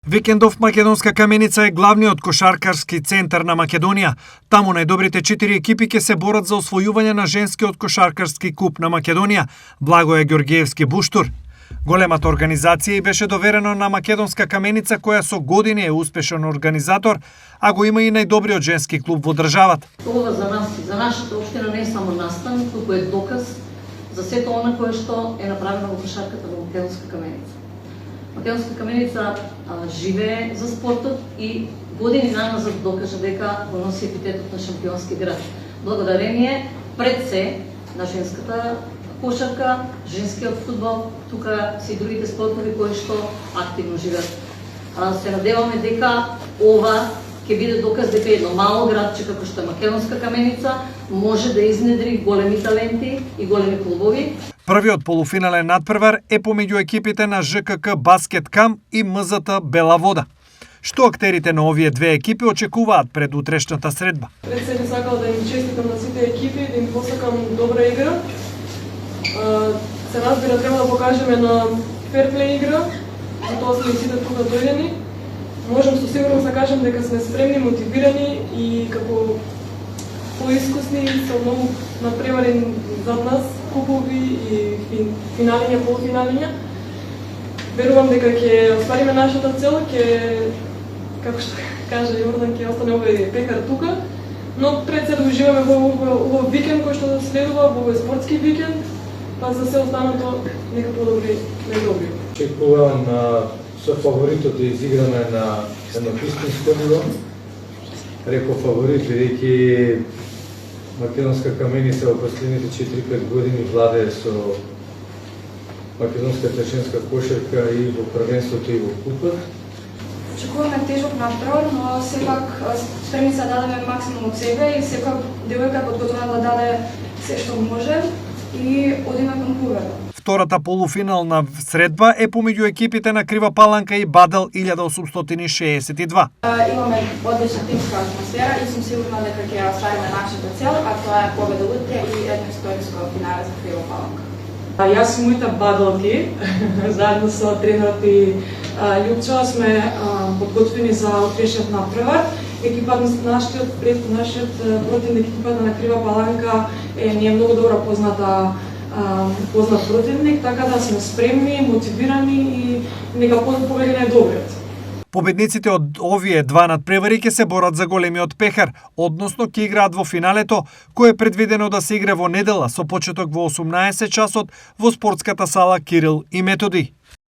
Викендов Македонска Каменица е главниот кошаркарски центар на Македонија. Таму најдобрите 4 екипи ќе се борат за освојување на женскиот кошаркарски куп на Македонија. Благое Ѓорѓиевски Буштур. Големата организација и беше доверено на Македонска Каменица, која со години е успешен организатор, а го има и најдобриот женски клуб во државата. Ова за нас и за нашата општина не е само настан, туку е доказ за сето она кое што е направено во кошарката во Македонска Каменица. Македонска Каменица живее за спортот и години наназад докажа дека го носи епитетот на шампионски град. Благодарение пред се на женската кошарка, женскиот фудбал, тука се и другите спортови кои што активно живеат. Се надеваме дека ова ќе биде доказ дека едно мало градче како што е Македонска Каменица може да изнедри големи таленти и големи клубови. Првиот полуфинален надпревар е помеѓу екипите на ЖКК Баскет Кам и МЗТ Бела Вода. Што актерите на овие две екипи очекуваат пред утрешната средба? Пред се би сакала да им честитам на сите екипи, да им посакам добра игра. Се разбира, треба да покажеме на ферплей игра, затоа сме и сите тука дојдени. Можем со сигурност да кажем дека сме спремни, мотивирани и како поискусни со многу надпревари зад нас, купови и финалиња, полуфиналиња. Верувам дека ќе оствариме нашата цел, ќе, како што кажа Јордан, ќе остане овој пекар тука, но пред се да уживаме во овој викенд кој што следува, во овој спортски викенд, па за се останато нека подобри најдобри. Очекувам со фаворитот да изиграме на едно истинско ниво. Реков фаворит, бидејќи Македонска Каменица во последните 4-5 години владее со македонската женска кошарка и во првенството и во купот. Очекуваме тежок надпревар, но сепак спремни се да дадеме максимум од себе и секоја девојка е подготвена да даде се што може и одиме кон победа. Втората полуфинална средба е помеѓу екипите на Крива Паланка и Бадел 1862. Имаме одлична тимска атмосфера и сум сигурна дека ќе оствариме нашата цел, а тоа е победа утре и едно историјско финале за Крива Паланка. Јас сум моите баделки, заедно со тренерот и Љупчо сме подготвени за утрешниот надпревар. Екипата нашиот противник, екипата на Крива Паланка ни е многу добро познат противник, така да сме спремни, мотивирани и нека победи најдобриот. Победниците од овие два надпревари ќе се борат за големиот пехар, односно ќе играат во финалето, кое е предвидено да се игра во недела со почеток во 18 часот во спортската сала Кирил и Методи.